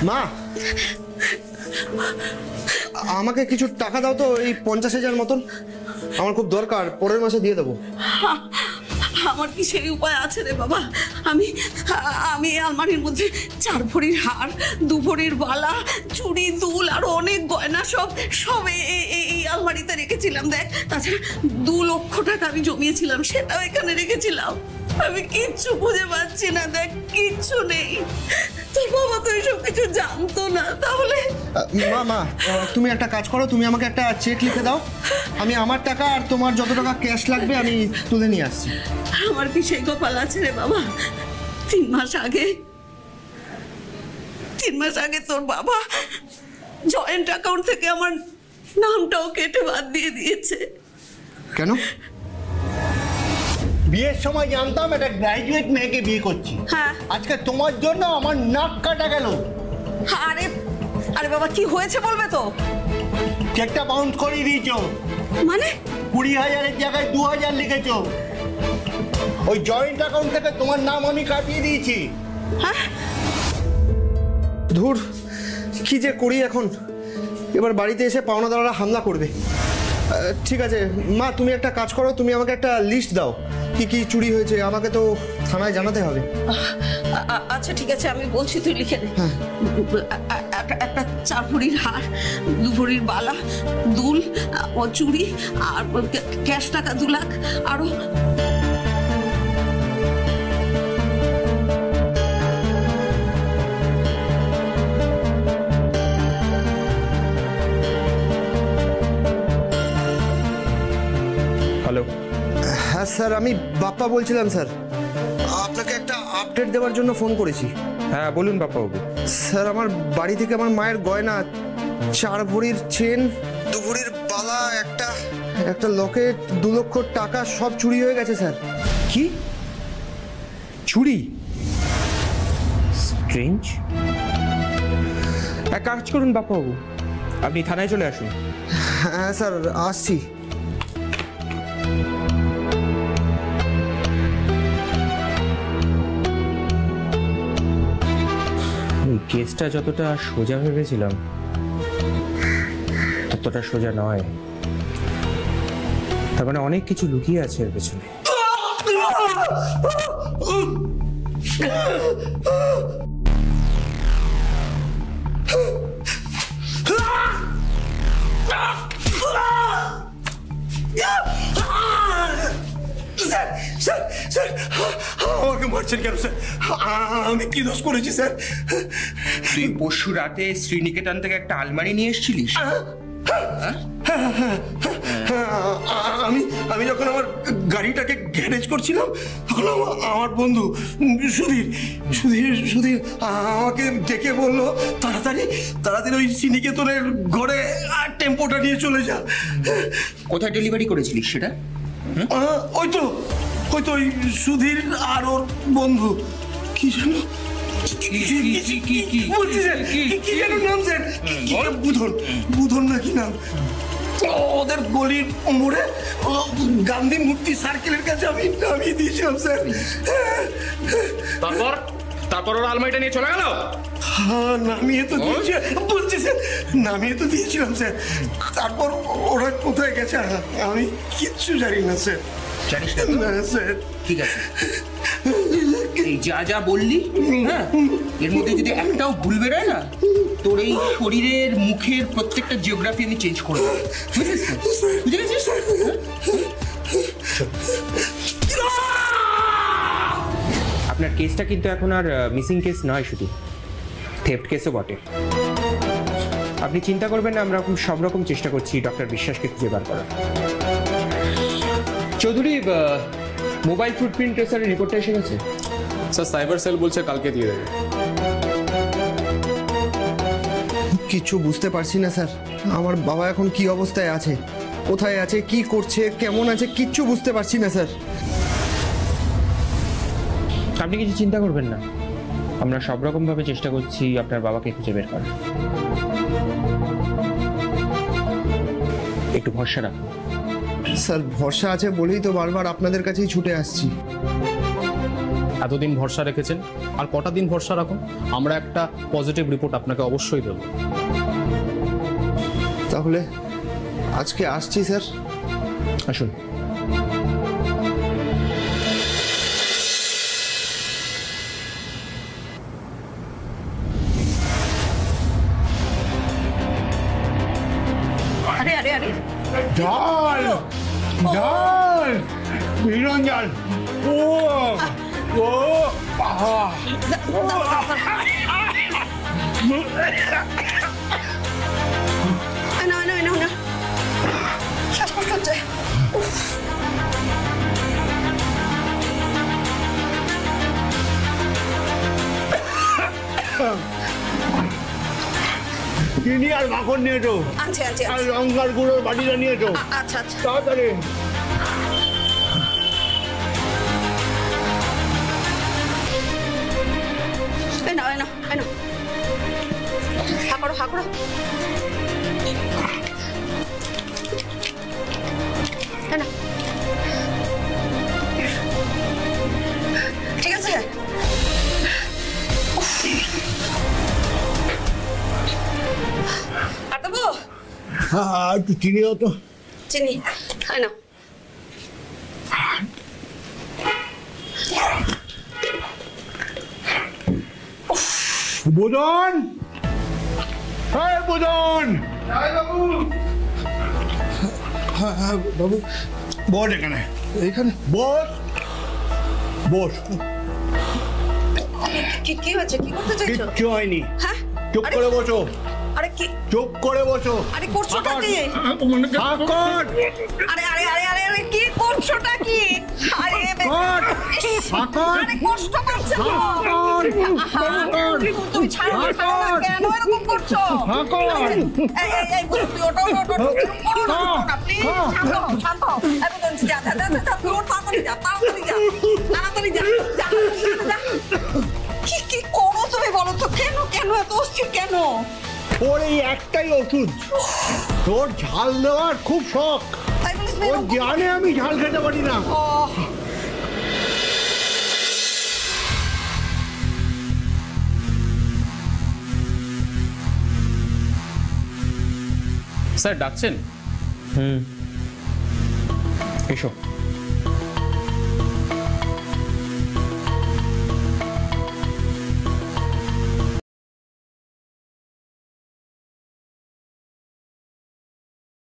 মা আমাকে কিছু টাকা দাও তো, এই 50,000 মতন, আমার খুব দরকার, পরের মাসে দিয়ে দেবো। আমার কি সেই উপায় আছে রে বাবা? আমি আমি আলমারির মধ্যে 4 ভরির হার, 2 ভরির বালা, চুড়ি, দুল আর অনেক গয়না সব এই আলমারিতে রেখেছিলাম। দেখ, তাছাড়া 2 লক্ষ টাকা আমি জমিয়েছিলাম, সেটাও এখানে রেখেছিলাম। আমি কিচ্ছু বুঝে পাচ্ছি না, দেখ কিচ্ছু নেই। তোর বাবা তো এইসব কিছু জানতো না। তাহলে মা তুমি একটা কাজ করো, তুমি আমাকে একটা চেক লিখে দাও, আমি আমার টাকা আর তোমার যত টাকা ক্যাশ লাগবে আমি তুলে নিয়ে আসছি। আমার কি সেই কপাল আছে রে বাবা? 3 মাস আগে তোর বাবা জয়েন্ট অ্যাকাউন্ট থেকে আমার নামটাও কেটে বাদ দিয়ে দিয়েছে। কেন? বিয়ের সময় জানতাম একটা গ্র্যাজুয়েট মেয়েকে বিয়ে করছি, হ্যাঁ, আজকে তোমার জন্য আমার নাক কাটা গেল। আরে আরে বাবা, কি হয়েছে বলবে তো? চেকটা বাউন্স করিয়ে দিয়েছো। মানে 20,000-এর জায়গায় 2,000 লিখেছো। ওই জয়েন্ট অ্যাকাউন্ট থেকে তোমার নাম আমি কাটিয়ে দিয়েছি। হ্যাঁ, ধুর, কি যে করি এখন। এবার বাড়িতে এসে পাওনাদাররা হামলা করবে। ঠিক আছে মা, তুমি একটা কাজ করো, তুমি আমাকে একটা লিস্ট দাও কি কি চুরি হয়েছে, আমাকে তো থানায় জানাতে হবে। আচ্ছা ঠিক আছে, আমি বলছি, তুই লিখে নে। একটা 4 ভরির হার, 2 ভরির বালা, দুল, চুড়ি আর ক্যাশ টাকা 2 লাখ, আরো হ্যালো। হ্যাঁ স্যার, আমি বাপ্পা বলছিলাম স্যার, আপনাকে একটা আপডেট দেওয়ার জন্য ফোন করেছি। হ্যাঁ বলুন বাপ্পাবাবু। স্যার, আমার বাড়ি থেকে আমার মায়ের গয়না, 4 ভরির চেন, 2 ভরির বালা, একটা লকেট, 2 লক্ষ টাকা সব চুরি হয়ে গেছে স্যার। কি চুরি? স্ট্রেঞ্জ। এক কাজ করুন বাপ্পাবাবু, আপনি থানায় চলে আসুন। হ্যাঁ স্যার, আসছি। কেসটা যতটা সোজা ভেবেছিলাম ততটা সোজা নয়। তার মানে অনেক কিছু লুকিয়ে আছে এর পেছনে। স্যার স্যার স্যার, আমাকে মারছেন কেন স্যার? আমি কি দোষ করেছি স্যার? তুই পরশু রাতে শ্রীনিকেতন থেকে একটা আলমারি নিয়ে এসেছিলিস। আমি যখন আমার গাড়িটাকে গ্যারেজ করছিলাম তখন আমার বন্ধু সুধীর আমাকে ডেকে বললো তাড়াতাড়ি ওই শ্রীনিকেতনের ঘরে টেম্পোটা নিয়ে চলে যা। কোথায় ডেলিভারি করেছিলিস সেটা? ওই তো ওই সুধীর আর ওর বন্ধু কি জানো, কি যেন নাম স্যার, বুধন নাকি নাম। ওদের গলির মোড়ে গান্ধী মূর্তি সার্কেলের কাছে আমি নামিয়ে দিয়েছিলাম স্যার। তারপর ওর আলমারিটা নিয়ে চলে গেল। হ্যাঁ, নামিয়ে তো দিয়েছিলাম স্যার। তারপর ওরা কোথায় গেছে আমি কিচ্ছু জানি না স্যার। জানিস না স্যার। ঠিক আছে, এই যা বললি, হ্যাঁ, এর মধ্যে যদি একটাও ভুল বেরোয় না, তোর এই শরীরের মুখের প্রত্যেকটা জিওগ্রাফি আমি চেঞ্জ করে দেবো। বুঝে গেছিস? আপনার কেসটা কিন্তু এখন আর মিসিং কেস নয়, শুধু থেফট কেসও বটে। আপনি চিন্তা করবেন না, আমরা সব রকম চেষ্টা করছি ডক্টর বিশ্বাসকে খুঁজে বার করার। চৌধুরী, মোবাইল ফুটপ্রিন্ট ট্রেসারের রিপোর্টটা এসে গেছে স্যার। সাইবার সেল বলছে কালকে দিয়ে দেবে। কিছু বুঝতে পারছি না স্যার, আমার বাবা এখন কি অবস্থায় আছে, কোথায় আছে, কি করছে, কেমন আছে, কিচ্ছু বুঝতে পারছি না স্যার। আপনি কিছু চিন্তা করবেন না, আমরা সব রকম ভাবে চেষ্টা করছি আপনার বাবাকে খুঁজে বের করার। একটু ভরসা রাখুন। স্যার, ভরসা আছে বলেই তো বারবার আপনাদের কাছেই ছুটে আসছি। এতদিন ভরসা রেখেছেন, আর কটা দিন ভরসা রাখুন, আমরা একটা পজিটিভ রিপোর্ট আপনাকে অবশ্যই দেবো। তাহলে আজকে আসছি স্যার। আসুন। আরে আরে আরে জল জল নিরঞ্জন ও ও না না না না শ্বাসকষ্ট হচ্ছে। চিনি আর মাখন নিয়েছো, আচ্ছা আচ্ছা আর লঙ্কার গুঁড়োর বাটিটা নিয়েছো, আচ্ছা আচ্ছা তাড়াতাড়ি। এনো এনো এনো হা করো হা করো। এনো ঠিক আছে। আর দেবো হ্যাঁ একটু চিনি দাও তো। চিনি এনো। বুদন, হ্যাঁ বুদন। বাবু বস এখানে, এইখানে বস বস। কি কি হয়েছে? কি করতে চাইছো? কিচ্ছু হয়নি, হ্যাঁ চুপ আরে, করে বসো, আরে কি চুপ করে বসো। আরে করছোটা কি? হাকর আরে আরে আরে আরে আরে কি করছোটা কি? আরে হাকর ইস, হাকর আরে কষ্ট পাচ্ছে তো। হাকর তুমি ছাড়ো না, ছাড়ো না, কেন এরকম করছো? হাকর এই এই এই বুঝো, তুই ওঠো ওঠো ওঠো, এরকম করো না, করো না, প্লিজ শান্ত হও, শান্ত হও। এই বুঝো, যা যা যা যা, তুই ওঠ, তাড়াতাড়ি যা, তাড়াতাড়ি যা, তাড়াতাড়ি যা, যা যা। কি কি করো তুমি বলো তো? কেন কেন এত অস্থির কেন? ওর এই একটাই ওষুধ, তোর ঝাল দেওয়ার খুব শখ। তাই বলিস না ও এরকম? জানে আমি ঝাল খেতে পারি না। ও স্যার ডাকছেন? এসো।